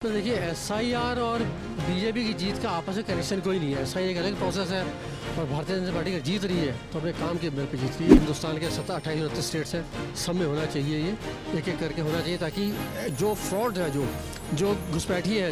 तो देखिए एसआईआर और बीजेपी की जीत का आपस में कनेक्शन कोई नहीं है। एसआईआर एक अलग प्रोसेस है और भारतीय जनता पार्टी अगर जीत रही है तो अपने काम के बल पे जीत रही है। हिंदुस्तान के 28-29 स्टेट्स हैं, सब में होना चाहिए, ये एक एक करके होना चाहिए ताकि जो फ्रॉड है, जो घुसपैठिए है,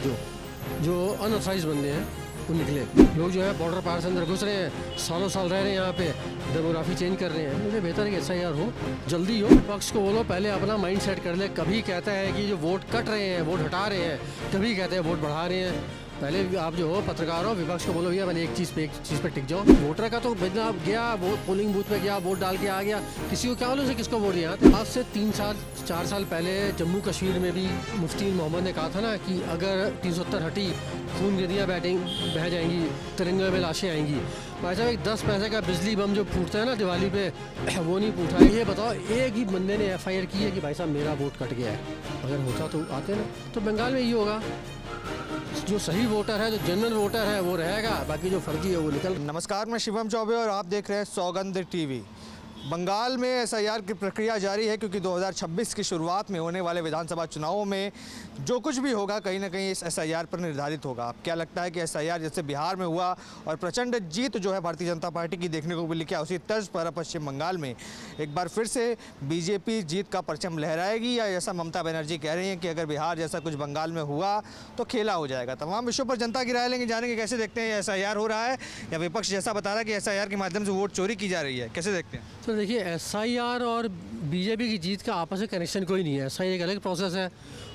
जो अनऑथराइज बंदे हैं वो निकले। लोग जो है बॉर्डर पार से अंदर घुस रहे हैं, सालों साल रह रहे हैं यहाँ पे, डेमोग्राफी चेंज कर रहे हैं। मुझे बेहतर है कि एसआईआर हो, जल्दी हो। पक्ष को बोलो पहले अपना माइंड सेट कर ले। कभी कहता है कि जो वोट कट रहे हैं, वोट हटा रहे हैं, कभी कहते हैं वोट बढ़ा रहे हैं। पहले आप जो हो पत्रकार हो, विपक्ष को बोलो भैया पहले एक चीज़ पे टिक जाओ। वोटर का तो बदला गया, वो पोलिंग बूथ पे गया, वोट डाल के आ गया, किसी को क्या मालूम से किसको वोट दिया। आज से 3-4 साल पहले जम्मू कश्मीर में भी मुफ्ती मोहम्मद ने कहा था ना कि अगर 370 हटी, खून नदियाँ बह जाएंगी, तिरंगे में लाशें आएंगी। भाई साहब एक 10 पैसे का बिजली बम जो फूटता है ना दिवाली पे, वो नहीं फूटा है। ये बताओ एक ही बंदे ने एफआईआर की है कि भाई साहब मेरा वोट कट गया है। अगर होता तो आते ना, तो बंगाल में ये होगा, जो सही वोटर है, जो जनरल वोटर है वो रहेगा, बाकी जो फर्जी है वो निकल। नमस्कार, मैं शिवम चौबे और आप देख रहे हैं सौगंध टीवी। बंगाल में एसआईआर की प्रक्रिया जारी है क्योंकि 2026 की शुरुआत में होने वाले विधानसभा चुनावों में जो कुछ भी होगा कहीं ना कहीं इस एसआईआर पर निर्धारित होगा। अब क्या लगता है कि एसआईआर जैसे बिहार में हुआ और प्रचंड जीत जो है भारतीय जनता पार्टी की देखने को मिली, क्या उसी तर्ज पर पश्चिम बंगाल में एक बार फिर से बीजेपी जीत का परचम लहराएगी, या जैसा ममता बनर्जी कह रही हैं कि अगर बिहार जैसा कुछ बंगाल में हुआ तो खेला हो जाएगा। तमाम विषयों पर जनता की राय लेंगे, जानेंगे कैसे देखते हैं एसआईआर हो रहा है, या विपक्ष जैसा बता रहा है कि एसआईआर के माध्यम से वोट चोरी की जा रही है, कैसे देखते हैं। तो देखिए एसआईआर और बीजेपी की जीत का आपस में कनेक्शन कोई नहीं है। एसआईआर एक अलग प्रोसेस है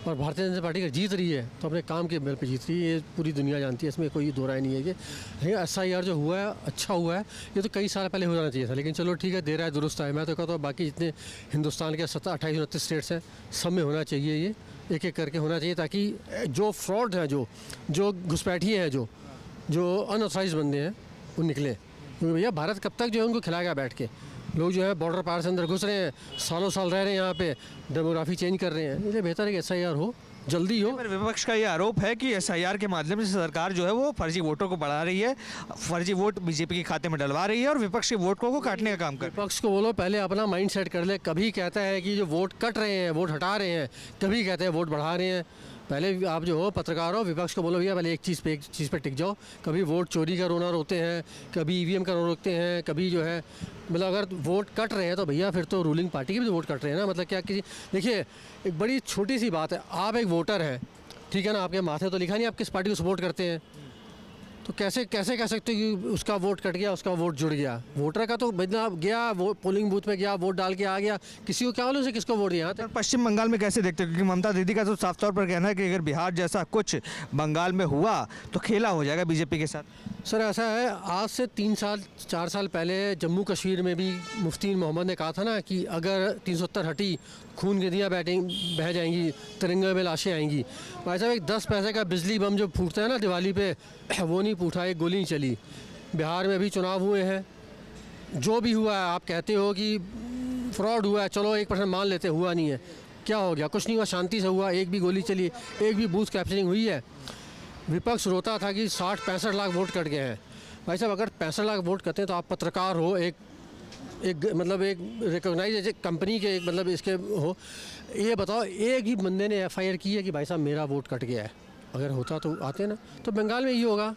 और भारतीय जनता पार्टी अगर जीत रही है तो अपने काम के बल पे जीत रही है। ये पूरी दुनिया जानती है, इसमें कोई दो राय नहीं है कि एसआईआर जो हुआ है अच्छा हुआ है। ये तो कई साल पहले हो जाना चाहिए था, लेकिन चलो ठीक है, दे रहा है, दुरुस्त है। मैं तो कहता हूँ बाकी जितने हिंदुस्तान के 28-29 स्टेट्स हैं, सब में होना चाहिए, ये एक एक करके होना चाहिए ताकि जो फ्रॉड है, जो घुसपैठिए हैं, जो अनऑथराइज बंदे हैं वो निकले। क्योंकि भैया भारत कब तक जो है उनको खिलाएगा बैठ के। लोग जो है बॉर्डर पार से अंदर घुस रहे हैं, सालों साल रह रहे हैं यहाँ पे, डेमोग्राफी चेंज कर रहे हैं। इसलिए बेहतर है कि एसआईआर हो, जल्दी हो। पर विपक्ष का ये आरोप है कि एसआईआर के माध्यम से सरकार जो है वो फर्जी वोटों को बढ़ा रही है, फर्जी वोट बीजेपी के खाते में डलवा रही है और विपक्ष के वोटों को काटने का काम कर रही है। विपक्ष को बोलो पहले अपना माइंड सेट कर ले। कभी कहता है कि जो वोट कट रहे हैं, वोट हटा रहे हैं, कभी कहते हैं वोट बढ़ा रहे हैं। पहले आप जो हो पत्रकार हो, विपक्ष को बोलो भैया पहले एक चीज़ पे टिक जाओ। कभी वोट चोरी का रोना रोते हैं, कभी ईवीएम का रोकते हैं, कभी जो है मतलब अगर वोट कट रहे हैं तो भैया फिर तो रूलिंग पार्टी के भी वोट कट रहे हैं ना। मतलब क्या कि देखिए एक बड़ी छोटी सी बात है, आप एक वोटर हैं, ठीक है ना, आपके माथे तो लिखा नहीं आप किस पार्टी को सपोर्ट करते हैं, तो कैसे कह सकते हो कि उसका वोट कट गया, उसका वोट जुड़ गया। वोटर का तो बदला गया, वो पोलिंग बूथ में गया, वोट डाल के आ गया, किसी को क्या मालूम से किसको वोट दिया। पश्चिम बंगाल में कैसे देखते हो, क्योंकि ममता दीदी का तो साफ तौर पर कहना है कि अगर बिहार जैसा कुछ बंगाल में हुआ तो खेला हो जाएगा बीजेपी के साथ। सर ऐसा है, आज से 3-4 साल पहले जम्मू कश्मीर में भी मुफ्ती मोहम्मद ने कहा था ना कि अगर 370 हटी, खून नदियाँ बह जाएंगी, तिरंगे में लाशें आएंगी। भाई साहब एक 10 पैसे का बिजली बम जो फूटता है ना दिवाली पे, वो नहीं फूटा, एक गोली नहीं चली। बिहार में भी चुनाव हुए हैं, जो भी हुआ है आप कहते हो कि फ्रॉड हुआ है, चलो 1% मान लेते, हुआ नहीं है, क्या हो गया, कुछ नहीं हुआ, शांति से हुआ, एक भी गोली चली, एक भी बूथ कैप्चरिंग हुई है। विपक्ष रोता था कि 60-65 लाख वोट कट गए हैं। भाई साहब अगर 65 लाख वोट कटते हैं तो आप पत्रकार हो, एक मतलब एक रिकॉग्नाइज कंपनी के एक मतलब इसके हो, ये बताओ एक ही बंदे ने एफआईआर की है कि भाई साहब मेरा वोट कट गया है। अगर होता तो आते ना, तो बंगाल में ये होगा,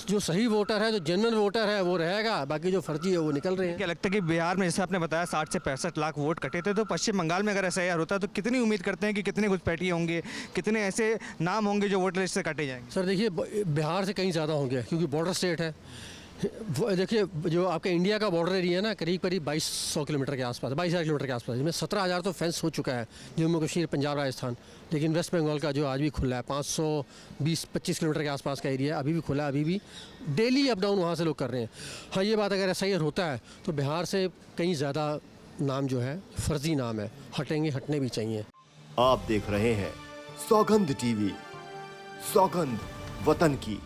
जो सही वोटर है, जो जनरल वोटर है वो रहेगा, बाकी जो फर्जी है वो निकल रहे हैं। क्या लगता है कि बिहार में जैसे आपने बताया 60 से 65 लाख वोट कटे थे, तो पश्चिम बंगाल में अगर एसआईआर होता तो कितनी उम्मीद करते हैं कि कितने घुसपैठिए होंगे, कितने ऐसे नाम होंगे जो वोटर लिस्ट से काटे जाएंगे। सर देखिए बिहार से कहीं ज़्यादा होंगे क्योंकि बॉर्डर स्टेट है। देखिए जो आपका इंडिया का बॉर्डर एरिया है ना, करीब 2200 किलोमीटर के आसपास, 22,000 किलोमीटर के आसपास, इसमें 17,000 तो फेंस हो चुका है, जम्मू कश्मीर, पंजाब, राजस्थान। लेकिन वेस्ट बंगाल का जो आज भी खुला है 520-25 किलोमीटर के आसपास का एरिया अभी भी खुला है, अभी भी डेली अप डाउन वहाँ से लोग कर रहे हैं। हाँ ये बात अगर एसआईआर होता है तो बिहार से कहीं ज़्यादा नाम जो है फर्जी नाम है, हटने भी चाहिए। आप देख रहे हैं सौगंध टीवी, सौगंध वतन की।